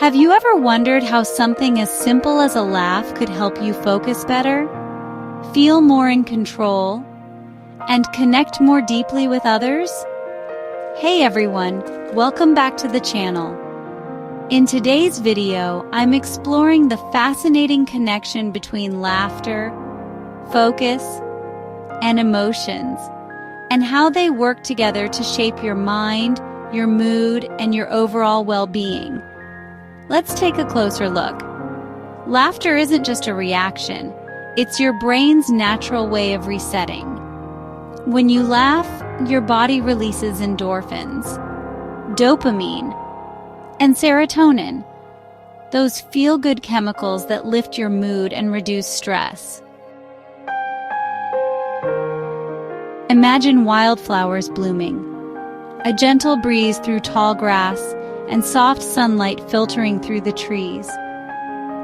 Have you ever wondered how something as simple as a laugh could help you focus better, feel more in control, and connect more deeply with others? Hey everyone, welcome back to the channel. In today's video, I'm exploring the fascinating connection between laughter, focus, and emotions, and how they work together to shape your mind, your mood, and your overall well-being. Let's take a closer look. Laughter isn't just a reaction, it's your brain's natural way of resetting. When you laugh, your body releases endorphins, dopamine, and serotonin, those feel-good chemicals that lift your mood and reduce stress. Imagine wildflowers blooming, a gentle breeze through tall grass, and soft sunlight filtering through the trees.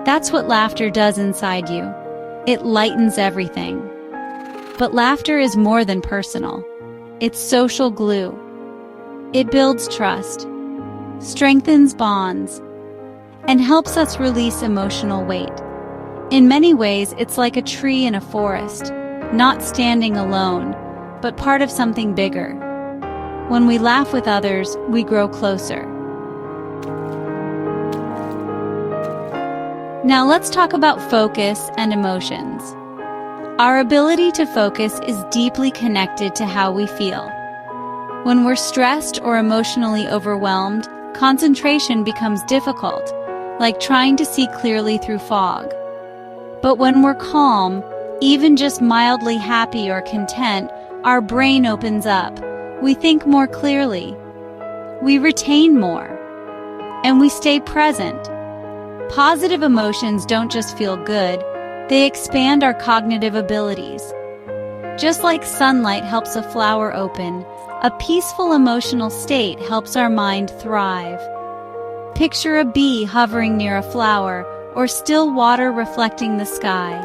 That's what laughter does inside you. It lightens everything. But laughter is more than personal. It's social glue. It builds trust, strengthens bonds, and helps us release emotional weight. In many ways, it's like a tree in a forest, not standing alone, but part of something bigger. When we laugh with others, we grow closer. Now let's talk about focus and emotions. Our ability to focus is deeply connected to how we feel. When we're stressed or emotionally overwhelmed, concentration becomes difficult, like trying to see clearly through fog. But when we're calm, even just mildly happy or content, our brain opens up. We think more clearly. We retain more. And we stay present. Positive emotions don't just feel good, they expand our cognitive abilities. Just like sunlight helps a flower open, a peaceful emotional state helps our mind thrive. Picture a bee hovering near a flower, or still water reflecting the sky.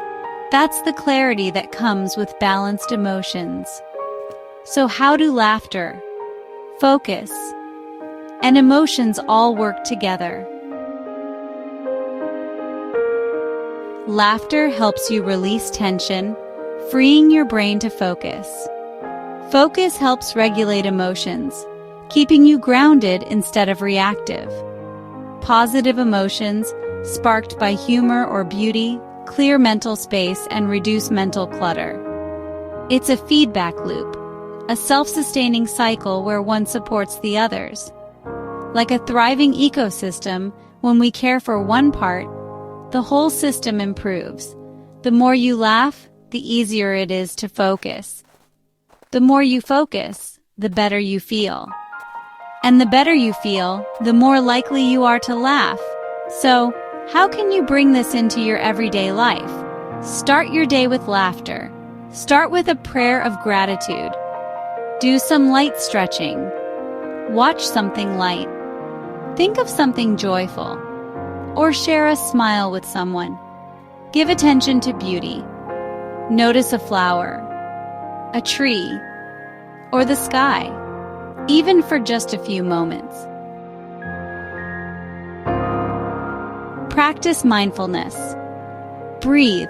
That's the clarity that comes with balanced emotions. So how do laughter, focus, and emotions all work together? Laughter helps you release tension, freeing your brain to focus. Focus helps regulate emotions, keeping you grounded instead of reactive. Positive emotions, sparked by humor or beauty, clear mental space and reduce mental clutter. It's a feedback loop, a self-sustaining cycle where one supports the others. Like a thriving ecosystem, when we care for one part, the whole system improves. The more you laugh, the easier it is to focus. The more you focus, the better you feel. And the better you feel, the more likely you are to laugh. So, how can you bring this into your everyday life? Start your day with laughter. Start with a prayer of gratitude. Do some light stretching. Watch something light. Think of something joyful. Or share a smile with someone. Give attention to beauty. Notice a flower, a tree, or the sky, even for just a few moments. Practice mindfulness. Breathe,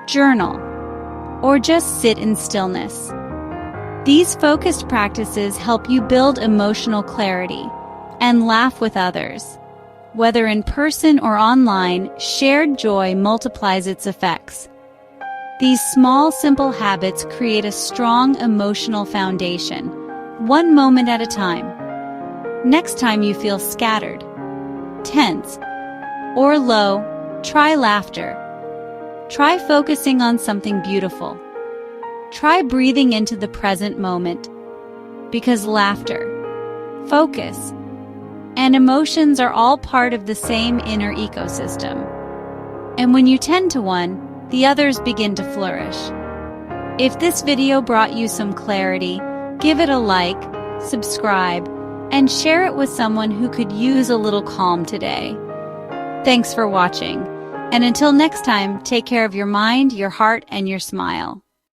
journal, or just sit in stillness. These focused practices help you build emotional clarity and laugh with others. Whether in person or online, shared joy multiplies its effects. These small, simple habits create a strong emotional foundation, one moment at a time. Next time you feel scattered, tense, or low, try laughter. Try focusing on something beautiful. Try breathing into the present moment. Because laughter, focus, and emotions are all part of the same inner ecosystem. And when you tend to one, the others begin to flourish. If this video brought you some clarity, give it a like, subscribe, and share it with someone who could use a little calm today. Thanks for watching, and until next time, take care of your mind, your heart, and your smile.